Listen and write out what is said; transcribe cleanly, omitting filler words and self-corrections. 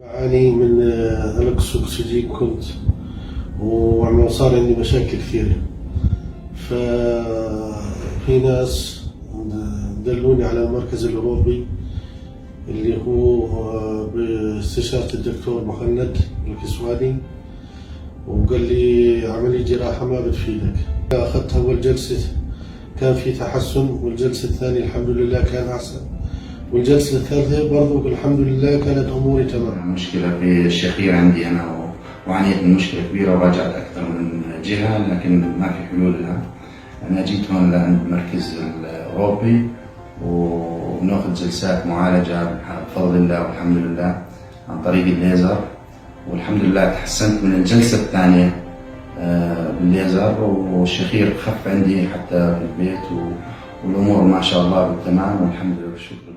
أعاني من نقص أكسجين كنت، وصار عندي مشاكل كثيرة. ففي ناس دلوني على المركز الأوروبي اللي هو باستشارة الدكتور مهند الكسواني، وقال لي عملية جراحة ما بتفيدك. أخذت أول جلسة كان في تحسن، والجلسة الثانية الحمد لله كان أحسن، والجلسة الثالثة برضو الحمد لله كانت أموري تمام. مشكلة في الشخير عندي أنا، وعانيت من مشكلة كبيرة وراجعت أكثر من جهة لكن ما في حلول لها. أنا جيت هون لعند المركز الأوروبي وناخذ جلسات معالجة بفضل الله والحمد لله عن طريق الليزر، والحمد لله تحسنت من الجلسة الثانية بالليزر، والشخير خف عندي حتى في البيت، والأمور ما شاء الله بالتمام والحمد لله والشكر.